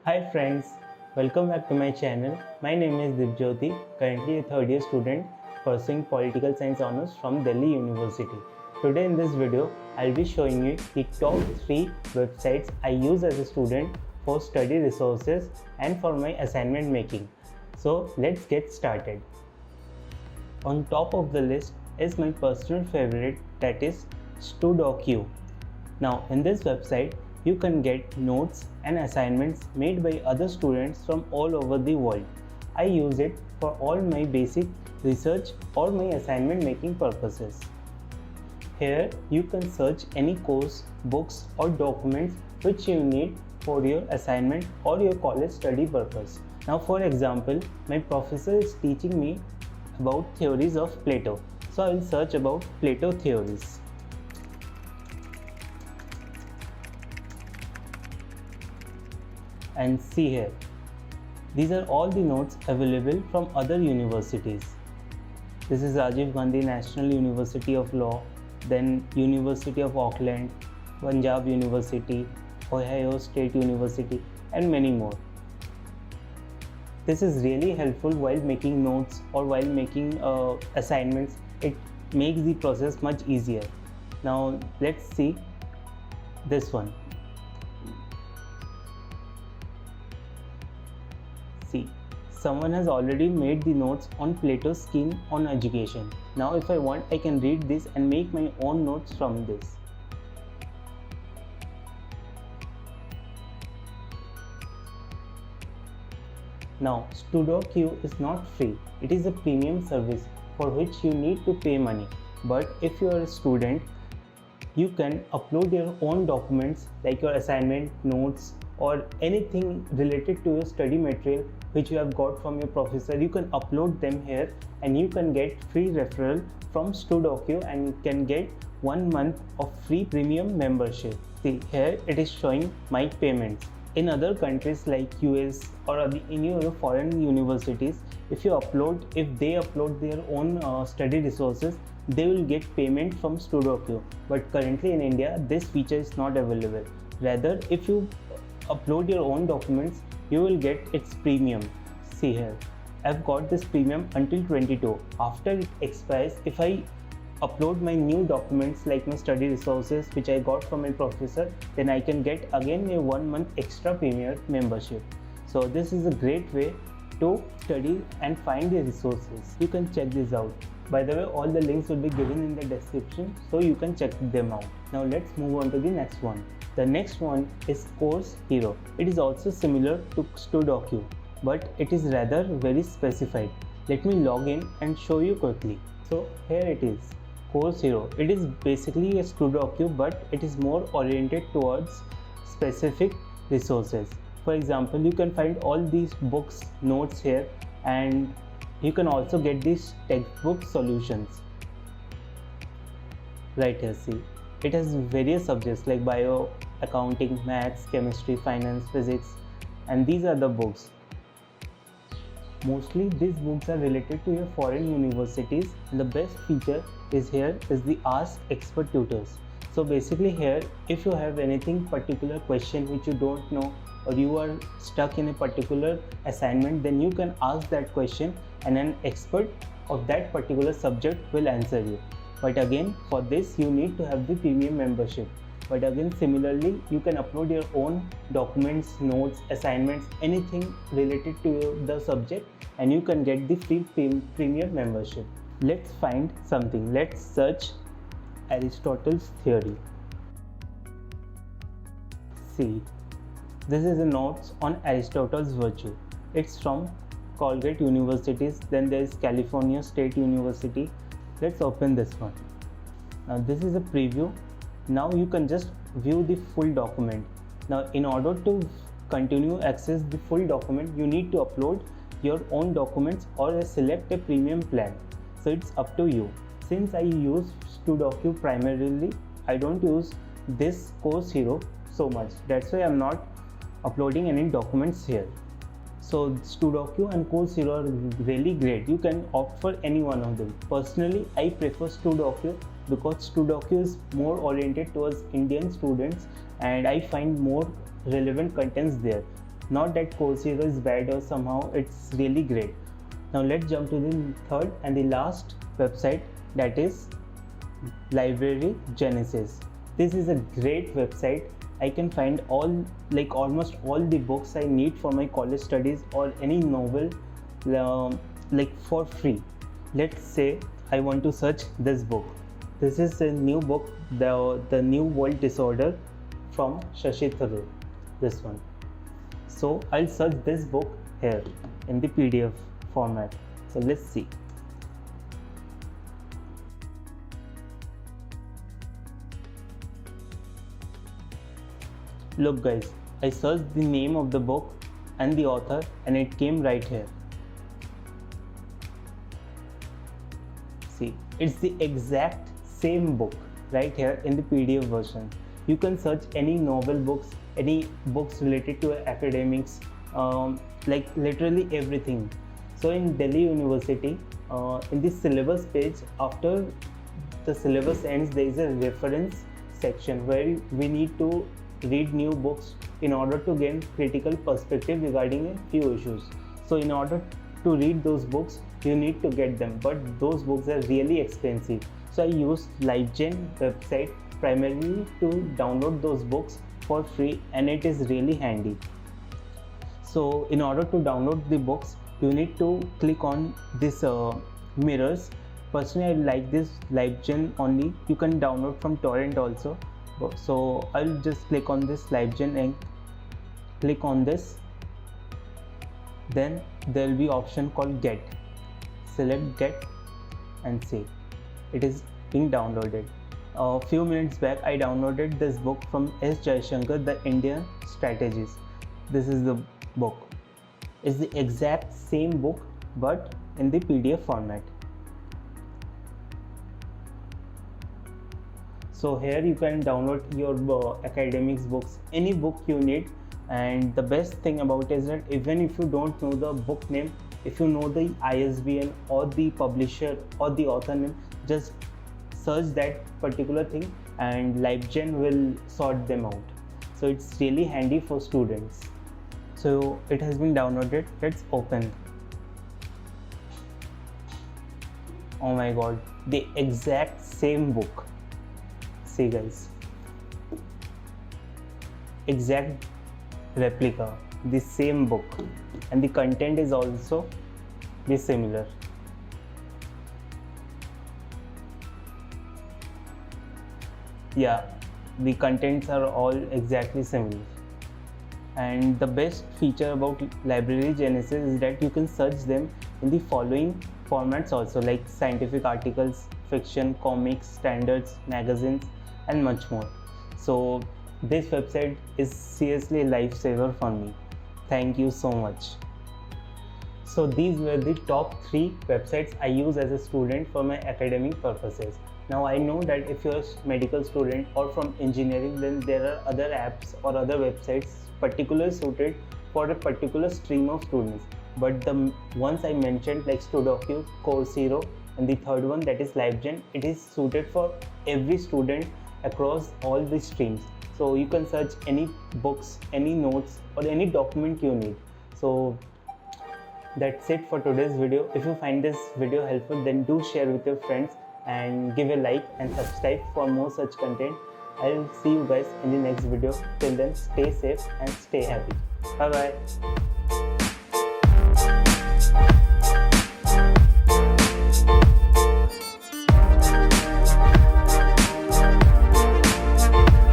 Hi friends, welcome back to my channel. My name is Dibjyoti, currently a third year student pursuing political science honors from Delhi University. Today in this video, I'll be showing you the top 3 websites I use as a student for study resources and for my assignment making. So let's get started. On top of the list is my personal favorite, that is Studoku. Now in this website, you can get notes and assignments made by other students from all over the world. I use it for all my basic research or my assignment making purposes. Here you can search any course, books or documents which you need for your assignment or your college study purpose. Now for example, my professor is teaching me about theories of Plato. So I will search about Plato theories. And see here, these are all the notes available from other universities. This is Rajiv Gandhi National University of Law, then University of Auckland, Punjab University, Ohio State University, and many more. This is really helpful while making notes or while making assignments. It makes the process much easier. Now let's see this one. See, someone has already made the notes on Plato's scheme on education. Now if I want, I can read this and make my own notes from this. Now Studoku is not free. It is a premium service for which you need to pay money. But if you are a student, you can upload your own documents like your assignment, notes, or anything related to your study material which you have got from your professor. You can upload them here and you can get free referral from Studoku and you can get 1 month of free premium membership. See, here it is showing my payments. In other countries like US or any other foreign universities, if they upload their own study resources, they will get payment from Studoku. But currently in India, this feature is not available. Rather, if you upload your own documents, you will get its premium. See here, I've got this premium until 22. After it expires, if I upload my new documents like my study resources which I got from my professor, then I can get again a 1 month extra premium membership. So this is a great way to study and find the resources. You can check this out. By the way, all the links will be given in the description, so you can check them out. Now let's move on to the next one. The next one is Course Hero. It is also similar to Studoku, but it is rather very specified. Let me log in and show you quickly. So here it is, Course Hero. It is basically a Studoku, but it is more oriented towards specific resources. For example, you can find all these books, notes here, and you can also get these textbook solutions. Right here, see. It has various subjects like bio, accounting, maths, chemistry, finance, physics, and these are the books. Mostly these books are related to your foreign universities, and the best feature is here is the Ask Expert Tutors. So basically here, if you have anything particular question which you don't know or you are stuck in a particular assignment, then you can ask that question and an expert of that particular subject will answer you. But again, for this you need to have the premium membership. But again, similarly, you can upload your own documents, notes, assignments, anything related to the subject, and you can get the free premium membership. Let's find something. Let's search Aristotle's theory. See, this is a notes on Aristotle's virtue. It's from Colgate Universities. Then there is California State University. Let's open this one. Now this is a preview. Now you can just view the full document. Now in order to continue access the full document, you need to upload your own documents or select a premium plan. So it's up to you. Since I use Studoku primarily, I don't use this Course Hero so much. That's why I'm not uploading any documents here. So Studoku and Course Hero are really great. You can opt for any one of them. Personally, I prefer Studoku because Studoku is more oriented towards Indian students and I find more relevant contents there. Not that Course Hero is bad or somehow, it's really great. Now let's jump to the third and the last website, that is Library Genesis. This is a great website. I can find almost all the books I need for my college studies or any novel for free. Let's say I want to search this book. This is a new book, the New World Disorder from Shashi Tharoor, this one. So I'll search this book here in the PDF format. So let's see. Look guys, I searched the name of the book and the author and it came right here. See, it's the exact same book right here in the PDF version. You can search any novel books, any books related to academics, like literally everything. So in Delhi University, in the syllabus page, after the syllabus ends, there is a reference section where we need to read new books in order to gain critical perspective regarding a few issues. So in order to read those books, you need to get them, but those books are really expensive. So I use LiveGen website primarily to download those books for free, and it is really handy. So in order to download the books, you need to click on this mirrors. Personally, I like this LiveGen only. You can download from torrent also. So I'll just click on this LiveGen and click on this. Then there will be option called Get. Select Get and see it is being downloaded. A few minutes back I downloaded this book from S. Jaishankar, The Indian Strategies. This is the book. It's the exact same book but in the PDF format. So here you can download your academics books, any book you need. And the best thing about it is that even if you don't know the book name, if you know the ISBN or the publisher or the author name, just search that particular thing and LiveGen will sort them out. So it's really handy for students. So it has been downloaded. Let's open. Oh my god, the exact same book. See guys, exact replica, the same book, and the content is also be similar. Yeah, the contents are all exactly similar. And the best feature about Library Genesis is that you can search them in the following formats also, like scientific articles, fiction, comics, standards, magazines, and much more. So this website is seriously a lifesaver for me. Thank you so much. So these were the top 3 websites I use as a student for my academic purposes. Now I know that if you're a medical student or from engineering, then there are other apps or other websites particularly suited for a particular stream of students. But the ones I mentioned, like StudoQ, Course Hero, and the third one, that is LiveGen, it is suited for every student across all the streams. So you can search any books, any notes, or any document you need. So that's it for today's video. If you find this video helpful, then do share with your friends and give a like and subscribe for more such content. I'll see you guys in the next video. Till then, stay safe and stay happy. Bye bye.